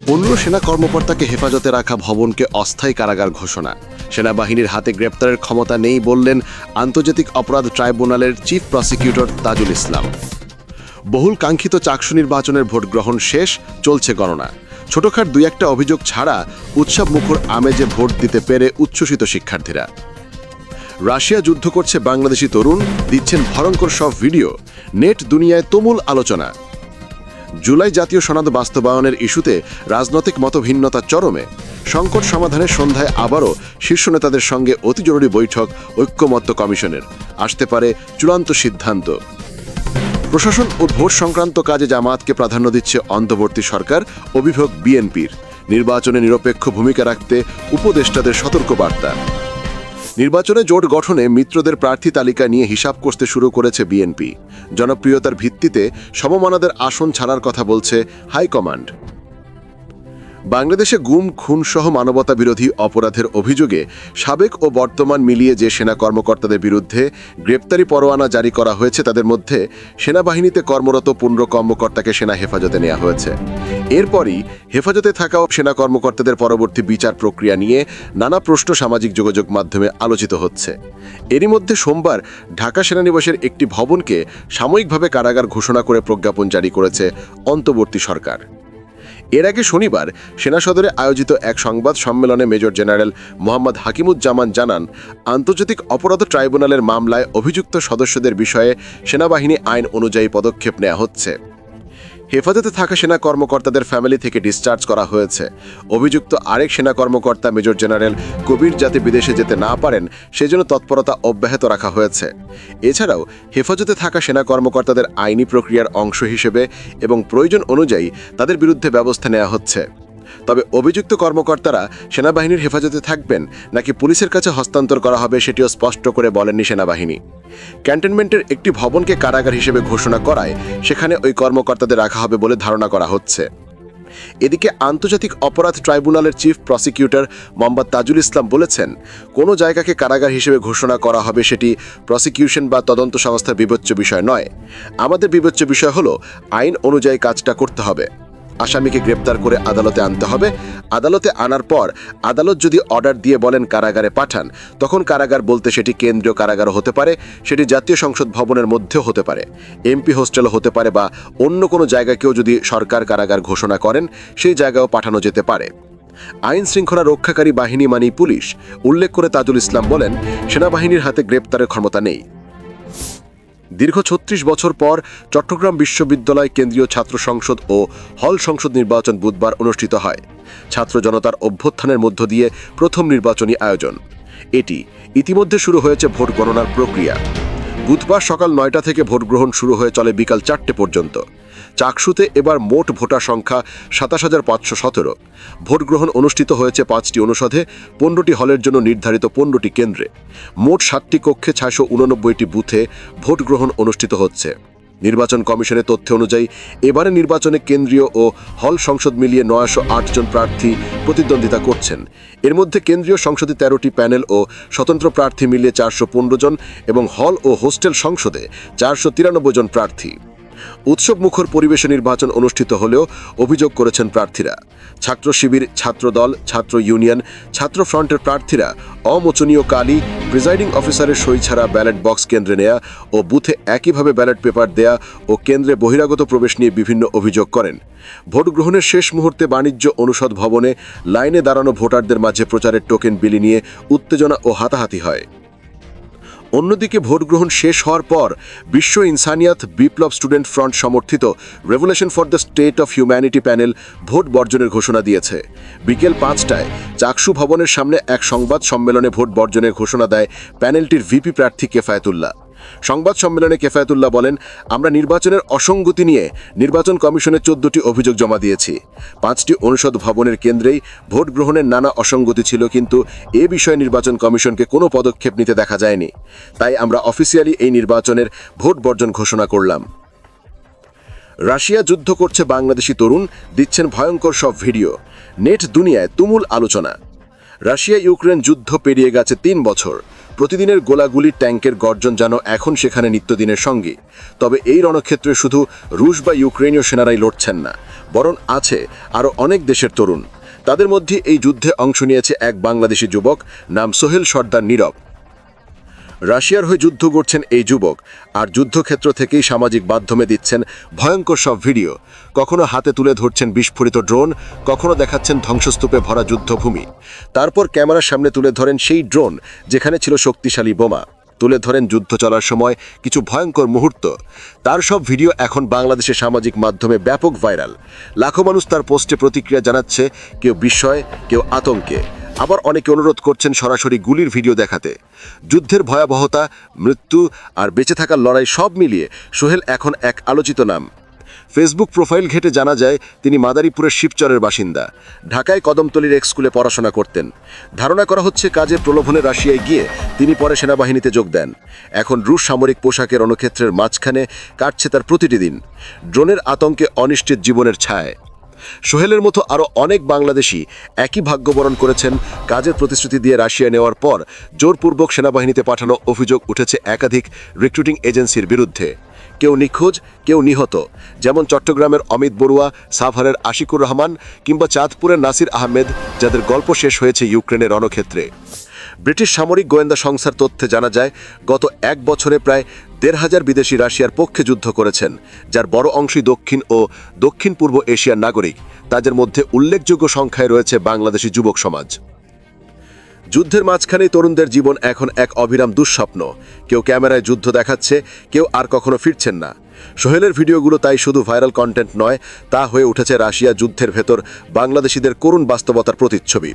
অন্য সেনা কর্মকর্তাকে হেফাজতে রাখা ভবনকে অস্থায়ী কারাগার ঘোষণা। সেনাবাহিনীর হাতে গ্রেপ্তারের ক্ষমতা নেই বললেন আন্তর্জাতিক অপরাধ ট্রাইব্যুনালের চিফ প্রসিকিউটর তাজুল ইসলাম। বহুল কাঙ্ক্ষিত চাকসু নির্বাচনের ভোট গ্রহণ শেষ, চলছে গণনা। ছোটখাট দুই একটা অভিযোগ ছাড়া উৎসব মুখর আমেজে ভোট দিতে পেরে উচ্ছ্বসিত শিক্ষার্থীরা। রাশিয়া যুদ্ধ করছে বাংলাদেশি তরুণ, দিচ্ছেন ভয়ঙ্কর সব ভিডিও, নেট দুনিয়ায় তুমুল আলোচনা। জুলাই জাতীয় সনদ বাস্তবায়নের ইস্যুতে রাজনৈতিক মতভিন্নতা চরমে, সংকট সমাধানের সন্ধ্যায় আবারও শীর্ষ নেতাদের সঙ্গে অতি জরুরি বৈঠক ঐক্যমত্য কমিশনের, আসতে পারে চূড়ান্ত সিদ্ধান্ত। প্রশাসন ও ভোট সংক্রান্ত কাজে জামায়াতকে প্রাধান্য দিচ্ছে অন্তর্বর্তী সরকার, অভিযোগ বিএনপির। নির্বাচনে নিরপেক্ষ ভূমিকা রাখতে উপদেষ্টাদের সতর্কবার্তা। নির্বাচনে জোট গঠনে মিত্রদের প্রার্থী তালিকা নিয়ে হিসাব করতে শুরু করেছে বিএনপি। জনপ্রিয়তার ভিত্তিতে সমমনাদের আসন ছাড়ার কথা বলছে হাইকমান্ড। বাংলাদেশে গুম, খুনসহ মানবতা বিরোধী অপরাধের অভিযোগে সাবেক ও বর্তমান মিলিয়ে যে সেনা কর্মকর্তাদের বিরুদ্ধে গ্রেপ্তারি পরোয়ানা জারি করা হয়েছে তাদের মধ্যে সেনাবাহিনীতে কর্মরত 15 কর্মকর্তাকে সেনা হেফাজতে নেওয়া হয়েছে। এরপরই হেফাজতে থাকা সেনা কর্মকর্তাদের পরবর্তী বিচার প্রক্রিয়া নিয়ে নানা প্রশ্ন সামাজিক যোগাযোগ মাধ্যমে আলোচিত হচ্ছে। এরই মধ্যে সোমবার ঢাকা সেনানিবাসের একটি ভবনকে সাময়িকভাবে কারাগার ঘোষণা করে প্রজ্ঞাপন জারি করেছে অন্তর্বর্তী সরকার। এর আগে শনিবার সেনা সদরে আয়োজিত এক সংবাদ সম্মেলনে মেজর জেনারেল মোহাম্মদ হাকিমুজ্জামান জানান, আন্তর্জাতিক অপরাধ ট্রাইব্যুনালের মামলায় অভিযুক্ত সদস্যদের বিষয়ে সেনাবাহিনী আইন অনুযায়ী পদক্ষেপ নেওয়া হচ্ছে। হেফাজতে থাকা সেনা কর্মকর্তাদের ফ্যামিলি থেকে ডিসচার্জ করা হয়েছে। অভিযুক্ত আরেক সেনা কর্মকর্তা মেজর জেনারেল কবির যাতে বিদেশে যেতে না পারেন সেজন্য তৎপরতা অব্যাহত রাখা হয়েছে। এছাড়াও হেফাজতে থাকা সেনা কর্মকর্তাদের আইনি প্রক্রিয়ার অংশ হিসেবে এবং প্রয়োজন অনুযায়ী তাদের বিরুদ্ধে ব্যবস্থা নেওয়া হচ্ছে। তবে অভিযুক্ত কর্মকর্তারা সেনাবাহিনীর হেফাজতে থাকবেন নাকি পুলিশের কাছে হস্তান্তর করা হবে সেটিও স্পষ্ট করে বলেননি সেনাবাহিনী। ক্যান্টনমেন্টের একটি ভবনকে কারাগার হিসেবে ঘোষণা করায় সেখানে ওই কর্মকর্তাদের রাখা হবে বলে ধারণা করা হচ্ছে। এদিকে আন্তর্জাতিক অপরাধ ট্রাইব্যুনালের চিফ প্রসিকিউটর মোহাম্মদ তাজুল ইসলাম বলেছেন, কোনো জায়গাকে কারাগার হিসেবে ঘোষণা করা হবে সেটি প্রসিকিউশন বা তদন্ত সংস্থার বিবেচ্য বিষয় নয়। আমাদের বিবেচ্য বিষয় হলো আইন অনুযায়ী কাজটা করতে হবে। আসামিকে গ্রেপ্তার করে আদালতে আনতে হবে। আদালতে আনার পর আদালত যদি অর্ডার দিয়ে বলেন কারাগারে পাঠান, তখন কারাগার বলতে সেটি কেন্দ্রীয় কারাগারও হতে পারে, সেটি জাতীয় সংসদ ভবনের মধ্যেও হতে পারে, এমপি হোস্টেলও হতে পারে, বা অন্য কোনো জায়গাকেও যদি সরকার কারাগার ঘোষণা করেন সেই জায়গাও পাঠানো যেতে পারে। আইন শৃঙ্খলা রক্ষাকারী বাহিনী মানি পুলিশ। উল্লেখ করে তাজুল ইসলাম বলেন, সেনাবাহিনীর হাতে গ্রেপ্তারের ক্ষমতা নেই। দীর্ঘ ৩৬ বছর পর চট্টগ্রাম বিশ্ববিদ্যালয় কেন্দ্রীয় ছাত্র সংসদ ও হল সংসদ নির্বাচন বুধবার অনুষ্ঠিত হয়। ছাত্র জনতার অভ্যুত্থানের মধ্য দিয়ে প্রথম নির্বাচনী আয়োজন এটি। ইতিমধ্যে শুরু হয়েছে ভোট গণনার প্রক্রিয়া। বুধবার সকাল ৯টা থেকে ভোট গ্রহণ শুরু হয়ে চলে বিকাল ৪টে পর্যন্ত। চাকসুতে এবার মোট ভোটার সংখ্যা ২৭,৫১৭। ভোট গ্রহণ অনুষ্ঠিত হয়েছে ৫টি অনুষদে, ১৫টি হলের জন্য নির্ধারিত ১৫টি কেন্দ্রে। মোট ৭টি কক্ষে ৬৮৯টি বুথে ভোট গ্রহণ অনুষ্ঠিত হচ্ছে। নির্বাচন কমিশনের তথ্য অনুযায়ী এবারে নির্বাচনে কেন্দ্রীয় ও হল সংসদ মিলিয়ে ৯০৮ জন প্রার্থী প্রতিদ্বন্দ্বিতা করছেন। এর মধ্যে কেন্দ্রীয় সংসদে ১৩টি প্যানেল ও স্বতন্ত্র প্রার্থী মিলিয়ে ৪১৫ জন এবং হল ও হোস্টেল সংসদে ৪৯৩ জন প্রার্থী। উৎসব মুখর পরিবেশে নির্বাচন অনুষ্ঠিত হলেও অভিযোগ করেছেন প্রার্থীরা, ছাত্র শিবির, ছাত্রদল, ছাত্র ইউনিয়ন, ছাত্র ফ্রন্টের প্রার্থীরা অমোচনীয় কালি, প্রিজাইডিং অফিসারের সই ছাড়া ব্যালট বক্স কেন্দ্রে নেয়া ও বুথে একইভাবে ব্যালট পেপার দেয়া ও কেন্দ্রে বহিরাগত প্রবেশ নিয়ে বিভিন্ন অভিযোগ করেন। ভোট গ্রহণের শেষ মুহূর্তে বাণিজ্য অনুষদ ভবনে লাইনে দাঁড়ানো ভোটারদের মাঝে প্রচারের টোকেন বিলি নিয়ে উত্তেজনা ও হাতাহাতি হয়। অন্যদিকে ভোট গ্রহণ শেষ হওয়ার পর বিশ্ব ইনসানিয়াত বিপ্লব স্টুডেন্ট ফ্রন্ট সমর্থিত revolution for the state of humanity panel vote বর্জনের ঘোষণা দিয়েছে। বিকেল ৫টায় চাকসু ভবনের সামনে এক সংবাদ সম্মেলনে ভোট বর্জনের ঘোষণা দেয় প্যানেলটির ভিপি প্রার্থী কেফায়েতুল্লাহ। সংবাদ সম্মেলনে কেফায়েতুল্লাহ বলেন, আমরা নির্বাচনের অসঙ্গতি নিয়ে নির্বাচন কমিশনে ১৪টি অভিযোগ জমা দিয়েছি। ৫টি অনুষদ ভবনের কেন্দ্রেই ভোট গ্রহণের নানা অসঙ্গতি ছিল, কিন্তু এ বিষয়ে নির্বাচন কমিশনকে কোনো পদক্ষেপ নিতে দেখা যায়নি। তাই আমরা অফিসিয়ালি এই নির্বাচনের ভোট বর্জন ঘোষণা করলাম। রাশিয়া যুদ্ধ করছে বাংলাদেশি তরুণ, দিচ্ছেন ভয়ঙ্কর সব ভিডিও, নেট দুনিয়ায় তুমুল আলোচনা। রাশিয়া ইউক্রেন যুদ্ধ পেরিয়ে গেছে ৩ বছর। প্রতিদিনের গোলাগুলি ট্যাঙ্কের গর্জন যেন এখন সেখানে নিত্যদিনের সঙ্গী। তবে এই রণক্ষেত্রে শুধু রুশ বা ইউক্রেনীয় সেনারাই লড়ছেন না, বরং আছে আরও অনেক দেশের তরুণ। তাদের মধ্যে এই যুদ্ধে অংশ নিয়েছে এক বাংলাদেশি যুবক, নাম সোহেল সর্দার নীরব। রাশিয়ার হয়ে যুদ্ধ করছেন এই যুবক, আর যুদ্ধক্ষেত্র থেকেই সামাজিক মাধ্যমে দিচ্ছেন ভয়ঙ্কর সব ভিডিও। কখনো হাতে তুলে ধরছেন বিস্ফোরিত ড্রোন, কখনো দেখাচ্ছেন ধ্বংসস্তূপে ভরা যুদ্ধভূমি। তারপর ক্যামেরার সামনে তুলে ধরেন সেই ড্রোন যেখানে ছিল শক্তিশালী বোমা, তুলে ধরেন যুদ্ধ চলার সময় কিছু ভয়ঙ্কর মুহূর্ত। তার সব ভিডিও এখন বাংলাদেশের সামাজিক মাধ্যমে ব্যাপক ভাইরাল। লাখো মানুষ তার পোস্টে প্রতিক্রিয়া জানাচ্ছে, কেউ বিস্ময়ে, কেউ আতঙ্কে, আবার অনেকে অনুরোধ করছেন সরাসরি গুলির ভিডিও দেখাতে। যুদ্ধের ভয়াবহতা, মৃত্যু আর বেঁচে থাকার লড়াই সব মিলিয়ে সোহেল এখন এক আলোচিত নাম। ফেসবুক প্রোফাইল ঘেটে জানা যায় তিনি মাদারীপুরের শিবচরের বাসিন্দা। ঢাকায় কদমতলীর এক স্কুলে পড়াশোনা করতেন। ধারণা করা হচ্ছে কাজের প্রলোভনে রাশিয়ায় গিয়ে তিনি পরে সেনাবাহিনীতে যোগ দেন। এখন রুশ সামরিক পোশাকের রণক্ষেত্রের মাঝখানে কাটছে তার প্রতিটি দিন। ড্রোনের আতঙ্কে অনিশ্চিত জীবনের ছায়। সোহেলের মতো আরও অনেক বাংলাদেশি একই ভাগ্য বরণ করেছেন। কাজের প্রতিশ্রুতি দিয়ে রাশিয়া নেওয়ার পর জোরপূর্বক সেনাবাহিনীতে পাঠানো অভিযোগ উঠেছে একাধিক রিক্রুটিং এজেন্সির বিরুদ্ধে। কেউ নিখোঁজ, কেউ নিহত, যেমন চট্টগ্রামের অমিত বড়ুয়া, সাভারের আশিকুর রহমান কিংবা চাঁদপুরের নাসির আহমেদ, যাদের গল্প শেষ হয়েছে ইউক্রেনের রণক্ষেত্রে। ব্রিটিশ সামরিক গোয়েন্দা সংস্থার তথ্যে জানা যায়, গত এক বছরে প্রায় ১,৫০০ বিদেশি রাশিয়ার পক্ষে যুদ্ধ করেছেন, যার বড় অংশই দক্ষিণ ও দক্ষিণ পূর্ব এশিয়ার নাগরিক। তাদের মধ্যে উল্লেখযোগ্য সংখ্যায় রয়েছে বাংলাদেশি যুবক সমাজ। যুদ্ধের মাঝখানেই তরুণদের জীবন এখন এক অবিরাম দুঃস্বপ্ন। কেউ ক্যামেরায় যুদ্ধ দেখাচ্ছে, কেউ আর কখনো ফিরছেন না। সোহেলের ভিডিওগুলো তাই শুধু ভাইরাল কন্টেন্ট নয়, তা হয়ে উঠেছে রাশিয়া যুদ্ধের ভেতর বাংলাদেশিদের করুণ বাস্তবতার প্রতিচ্ছবি।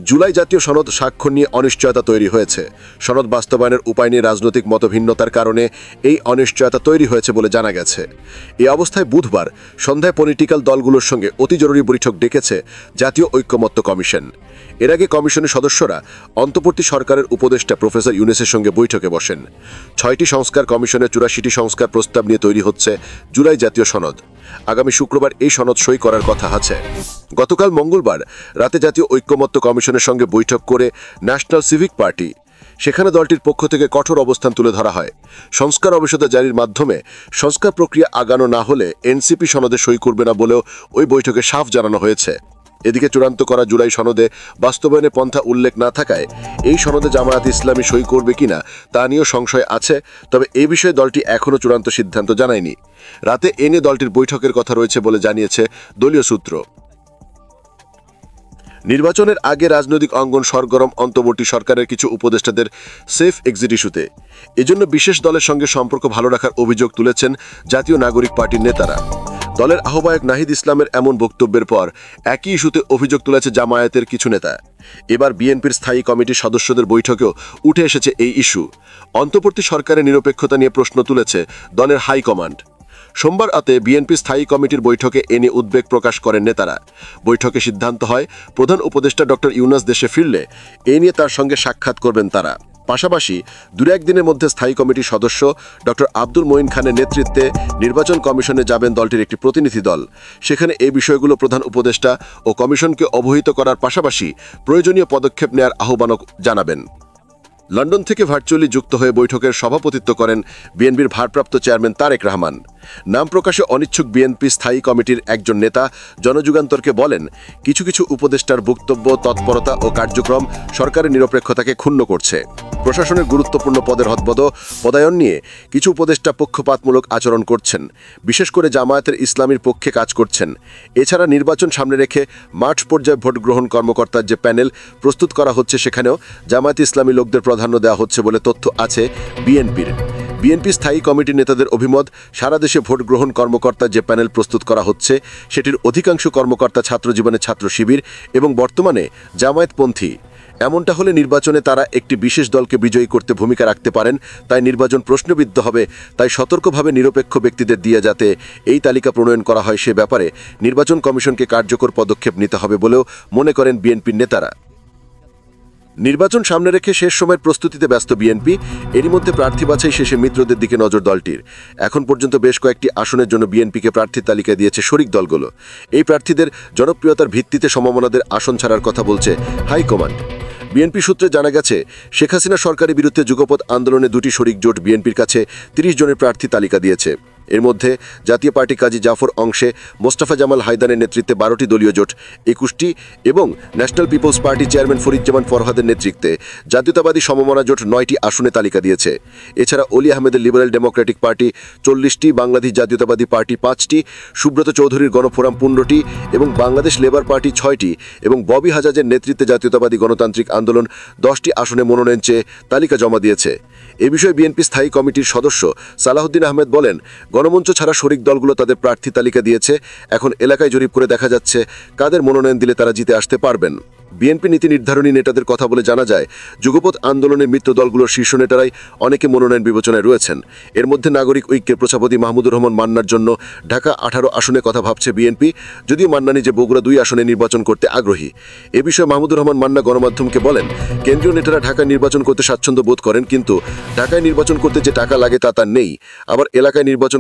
জুলাই জাতীয় সনদ স্বাক্ষর নিয়ে অনিশ্চয়তা তৈরি হয়েছে। সনদ বাস্তবায়নের উপায় নিয়ে রাজনৈতিক মতভিন্নতার কারণে এই অনিশ্চয়তা তৈরি হয়েছে বলে জানা গেছে। এই অবস্থায় বুধবার সন্ধ্যায় পলিটিক্যাল দলগুলোর সঙ্গে অতি জরুরি বৈঠক ডেকেছে জাতীয় ঐক্যমত্য কমিশন। এর আগে কমিশনের সদস্যরা অন্তর্বর্তী সরকারের উপদেষ্টা প্রফেসর ইউনূসের সঙ্গে বৈঠকে বসেন। ৬টি সংস্কার কমিশনের ৮৪টি সংস্কার প্রস্তাব নিয়ে তৈরি হচ্ছে জুলাই জাতীয় সনদ। আগামী শুক্রবার এই সনদ সই করার কথা আছে। গতকাল মঙ্গলবার রাতে জাতীয় ঐক্যমত্য কমিশনের সঙ্গে বৈঠক করে ন্যাশনাল সিভিক পার্টি, সেখানে দলটির পক্ষ থেকে কঠোর অবস্থান তুলে ধরা হয়। সংস্কার অবসাদ জারির মাধ্যমে সংস্কার প্রক্রিয়া আগানো না হলে এনসিপি সনদে সই করবে না বলেও ওই বৈঠকে সাফ জানানো হয়েছে। এদিকে চূড়ান্ত করা জুলাই সনদে বাস্তবায়নে পন্থা উল্লেখ না থাকায় এই সনদে জামায়াত ইসলামী সই করবে কিনা তা নিয়েও সংশয় আছে। তবে এই বিষয়ে দলটি এখনও চূড়ান্ত সিদ্ধান্ত জানায়নি। রাতে এ নিয়ে দলটির বৈঠকের কথা রয়েছে বলে জানিয়েছে দলীয় সূত্র। নির্বাচনের আগে রাজনৈতিক অঙ্গন সরগরম অন্তর্বর্তী সরকারের কিছু উপদেষ্টাদের সেফ এক্সিট ইস্যুতে। এজন্য বিশেষ দলের সঙ্গে সম্পর্ক ভালো রাখার অভিযোগ তুলেছেন জাতীয় নাগরিক পার্টির নেতারা। দলের আহ্বায়ক নাহিদ ইসলামের এমন বক্তব্যের পর একই ইস্যুতে অভিযোগ তুলেছে জামায়াতের কিছু নেতা। এবার বিএনপির স্থায়ী কমিটির সদস্যদের বৈঠকেও উঠে এসেছে এই ইস্যু। অন্তর্বর্তী সরকারের নিরপেক্ষতা নিয়ে প্রশ্ন তুলেছে দলের হাইকমান্ড। সোমবার রাতে বিএনপি স্থায়ী কমিটির বৈঠকে এ নিয়ে উদ্বেগ প্রকাশ করেন নেতারা। বৈঠকে সিদ্ধান্ত হয়, প্রধান উপদেষ্টা ডক্টর ইউনূস দেশে ফিরলে এ নিয়ে তার সঙ্গে সাক্ষাৎ করবেন তারা। পাশাপাশি ২-১ দিনের মধ্যে স্থায়ী কমিটির সদস্য ডক্টর আব্দুল মঈন খানের নেতৃত্বে নির্বাচন কমিশনে যাবেন দলটির একটি প্রতিনিধি দল। সেখানে এই বিষয়গুলো প্রধান উপদেষ্টা ও কমিশনকে অবহিত করার পাশাপাশি প্রয়োজনীয় পদক্ষেপ নেওয়ার আহ্বানও জানাবেন। লন্ডন থেকে ভার্চুয়ালি যুক্ত হয়ে বৈঠকের সভাপতিত্ব করেন বিএনপির ভারপ্রাপ্ত চেয়ারম্যান তারেক রহমান। নাম প্রকাশে অনিচ্ছুক বিএনপি স্থায়ী কমিটির একজন নেতা জনযুগান্তরকে বলেন, কিছু কিছু উপদেষ্টার বক্তব্য, তৎপরতা ও কার্যক্রম সরকারের নিরপেক্ষতাকে ক্ষুণ্ণ করছে। প্রশাসনের গুরুত্বপূর্ণ পদের পদায়ন নিয়ে কিছু উপদেষ্টা পক্ষপাতমূলক আচরণ করছেন, বিশেষ করে জামায়াতের ইসলামীর পক্ষে কাজ করছেন। এছাড়া নির্বাচন সামনে রেখে মাঠ পর্যায়ে ভোট গ্রহণ কর্মকর্তার যে প্যানেল প্রস্তুত করা হচ্ছে, সেখানেও জামায়াত ইসলামী লোকদের প্রাধান্য দেওয়া হচ্ছে বলে তথ্য আছে বিএনপির। বিএনপি স্থায়ী কমিটির নেতাদের অভিমত, সারা দেশে ভোট গ্রহণ কর্মকর্তা যে প্যানেল প্রস্তুত করা হচ্ছে সেটির অধিকাংশ কর্মকর্তা ছাত্র জীবনে ছাত্র শিবির এবং বর্তমানে জামায়াতপন্থী। এমনটা হলে নির্বাচনে তারা একটি বিশেষ দলকে বিজয়ী করতে ভূমিকা রাখতে পারেন। তাই নির্বাচন প্রশ্নবিদ্ধ হবে। তাই সতর্কভাবে নিরপেক্ষ ব্যক্তিদের দিয়ে যাতে এই তালিকা প্রণয়ন করা হয়, সে ব্যাপারে নির্বাচন কমিশনকে কার্যকর পদক্ষেপ নিতে হবে বলেও মনে করেন বিএনপির নেতারা। নির্বাচন সামনে রেখে শেষ সময়ের প্রস্তুতিতে ব্যস্ত বিএনপি। এরই মধ্যে প্রার্থী বাছাই শেষে মিত্রদের দিকে নজর দলটির। এখন পর্যন্ত বেশ কয়েকটি আসনের জন্য বিএনপিকে প্রার্থীর তালিকা দিয়েছে শরিক দলগুলো। এই প্রার্থীদের জনপ্রিয়তার ভিত্তিতে সমমনাদের আসন ছাড়ার কথা বলছে হাইকমান্ড। বিএনপি সূত্রে জানা গেছে, শেখ হাসিনা সরকারের বিরুদ্ধে যুগপৎ আন্দোলনে দুটি শরিক জোট বিএনপির কাছে ৩০ জনের প্রার্থী তালিকা দিয়েছে। এর মধ্যে জাতীয় পার্টি কাজী জাফর অংশে মোস্তাফা জামাল হায়দারের নেতৃত্বে ১২টি দলীয় জোট ২১টি এবং national People's party chairman Fariduzzaman ফরহাদের নেতৃত্বে জাতীয়তাবাদী সমমনা জোট ৯টি আসনে তালিকা দিয়েছে। এছাড়া অলি আহমেদের লিবারেল ডেমোক্রেটিক পার্টি ৪০টি, বাংলাদেশ জাতীয়তাবাদী পার্টি ৫টি, সুব্রত চৌধুরীর গণফোরাম ১৫টি এবং বাংলাদেশ লেবার পার্টি ৬টি এবং ববি হাজাজের নেতৃত্বে জাতীয়তাবাদী গণতান্ত্রিক আন্দোলন ১০টি আসনে মনোনয়ন চেয়ে তালিকা জমা দিয়েছে। এ বিষয়ে বিএনপি স্থায়ী কমিটির সদস্য সালাহউদ্দিন আহমেদ বলেন, গণমঞ্চ ছাড়া শরিক দলগুলো তাদের প্রার্থী তালিকা দিয়েছে, এখন এলাকায় জরিপ করে দেখা যাচ্ছে কাদের মনোনয়ন দিলে তারা জিতে আসতে পারবেন। বিএনপি নীতি নির্ধারণী নেতাদের কথা বলে জানা যায়, যুগপৎ আন্দোলনের মিত্র দলগুলোর শীর্ষ নেতারাই অনেকে মনোনয়ন বিবেচনায় রয়েছেন। এর মধ্যে নাগরিক ঐক্যের প্রচারপতি মাহমুদুর রহমান মান্নার জন্য ঢাকা ১৮ আসনে কথা ভাবছে বিএনপি, যদিও মান্না নিজে বগুড়া ২ আসনে নির্বাচন করতে আগ্রহী। এ বিষয়ে মাহমুদুর রহমান মান্না গণমাধ্যমকে বলেন, কেন্দ্রীয় নেতারা ঢাকায় নির্বাচন করতে স্বাচ্ছন্দ্য বোধ করেন, কিন্তু ঢাকায় নির্বাচন করতে যে টাকা লাগে তা তার নেই, আবার এলাকায় নির্বাচন